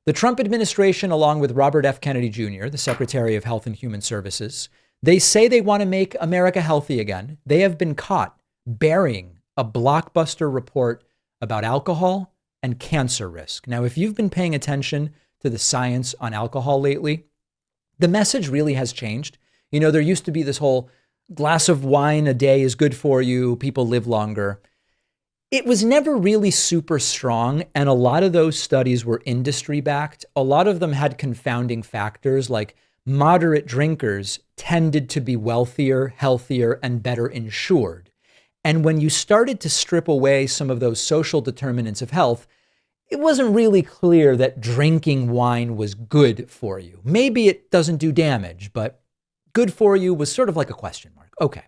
The Trump administration, along with Robert F. Kennedy Jr., the Secretary of Health and Human Services, they say they want to make America healthy again. They have been caught burying a blockbuster report about alcohol and cancer risk. Now, if you've been paying attention to the science on alcohol lately, the message really has changed. You know, there used to be this whole glass of wine a day is good for you, people live longer. It was never really super strong, and a lot of those studies were industry backed. A lot of them had confounding factors, like moderate drinkers tended to be wealthier, healthier, and better insured. And when you started to strip away some of those social determinants of health, it wasn't really clear that drinking wine was good for you. Maybe it doesn't do damage, but good for you was sort of like a question mark. Okay.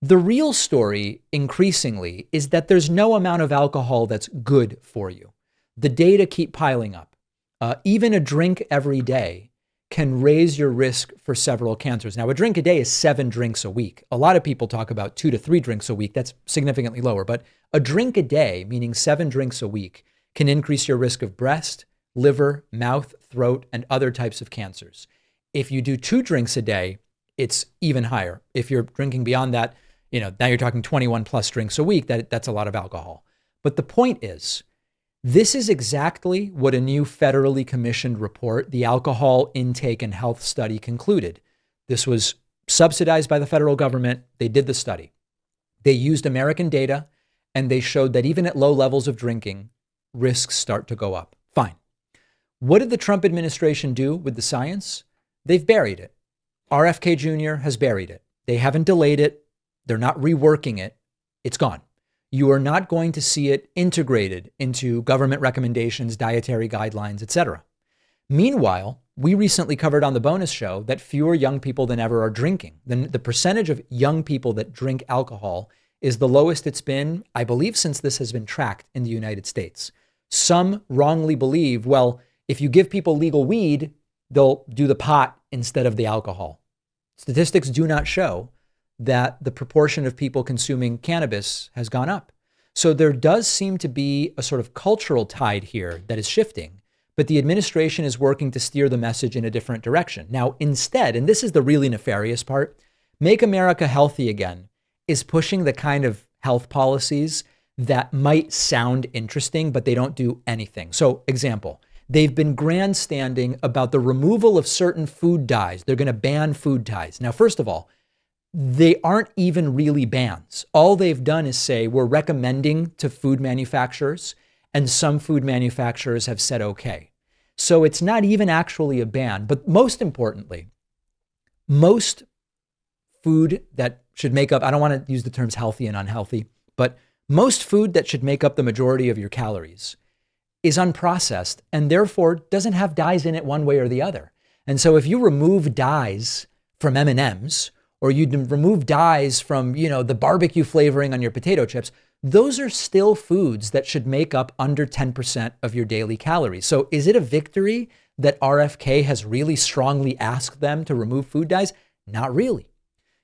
The real story, increasingly, is that there's no amount of alcohol that's good for you. The data keep piling up. Even a drink every day can raise your risk for several cancers. Now, a drink a day is 7 drinks a week. A lot of people talk about 2 to 3 drinks a week. That's significantly lower. But a drink a day, meaning 7 drinks a week, can increase your risk of breast, liver, mouth, throat, and other types of cancers. If you do 2 drinks a day, it's even higher. If you're drinking beyond that, now you're talking 21 plus drinks a week. That's a lot of alcohol. But the point is, this is exactly what a new federally commissioned report, the Alcohol Intake and Health Study, concluded. This was subsidized by the federal government. They did the study. They used American data, and they showed that even at low levels of drinking, risks start to go up. Fine. What did the Trump administration do with the science? They've buried it. RFK Jr. has buried it. They haven't delayed it. They're not reworking it. It's gone. You are not going to see it integrated into government recommendations, dietary guidelines, etc. Meanwhile, we recently covered on the bonus show that fewer young people than ever are drinking. The percentage of young people that drink alcohol is the lowest it's been, I believe, since this has been tracked in the United States. Some wrongly believe, well, if you give people legal weed, they'll do the pot instead of the alcohol. Statistics do not show that the proportion of people consuming cannabis has gone up. So there does seem to be a sort of cultural tide here that is shifting, but the administration is working to steer the message in a different direction. Now, instead, and this is the really nefarious part, Make America Healthy Again is pushing the kind of health policies that might sound interesting, but they don't do anything. So, example, they've been grandstanding about the removal of certain food dyes. They're going to ban food dyes. Now, first of all, they aren't even really bans. All they've done is say, we're recommending to food manufacturers, and some food manufacturers have said okay. So it's not even actually a ban. But most importantly, most food that should make up, I don't want to use the terms healthy and unhealthy, but most food that should make up the majority of your calories is unprocessed and therefore doesn't have dyes in it one way or the other. And so if you remove dyes from M&Ms, or you remove dyes from, the barbecue flavoring on your potato chips, those are still foods that should make up under 10% of your daily calories. So is it a victory that RFK has really strongly asked them to remove food dyes? Not really.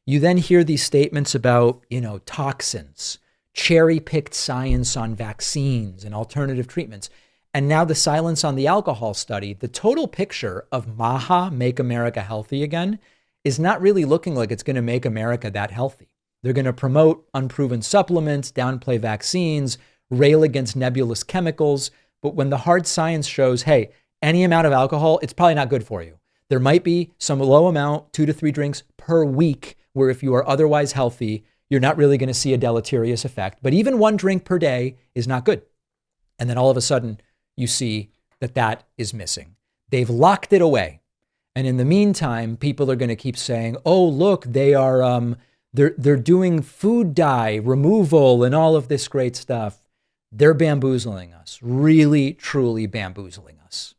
You then hear these statements about, toxins, cherry-picked science on vaccines and alternative treatments. And now the silence on the alcohol study. The total picture of MAHA, Make America Healthy Again, is not really looking like it's going to make America that healthy. They're going to promote unproven supplements, downplay vaccines, rail against nebulous chemicals. But when the hard science shows, hey, any amount of alcohol, it's probably not good for you. There might be some low amount, 2 to 3 drinks per week, where if you are otherwise healthy, you're not really going to see a deleterious effect. But even 1 drink per day is not good. And then all of a sudden, you see that is missing. They've locked it away. And in the meantime, people are going to keep saying, oh, look, they're doing food dye removal and all of this great stuff. They're bamboozling us, really, truly bamboozling us.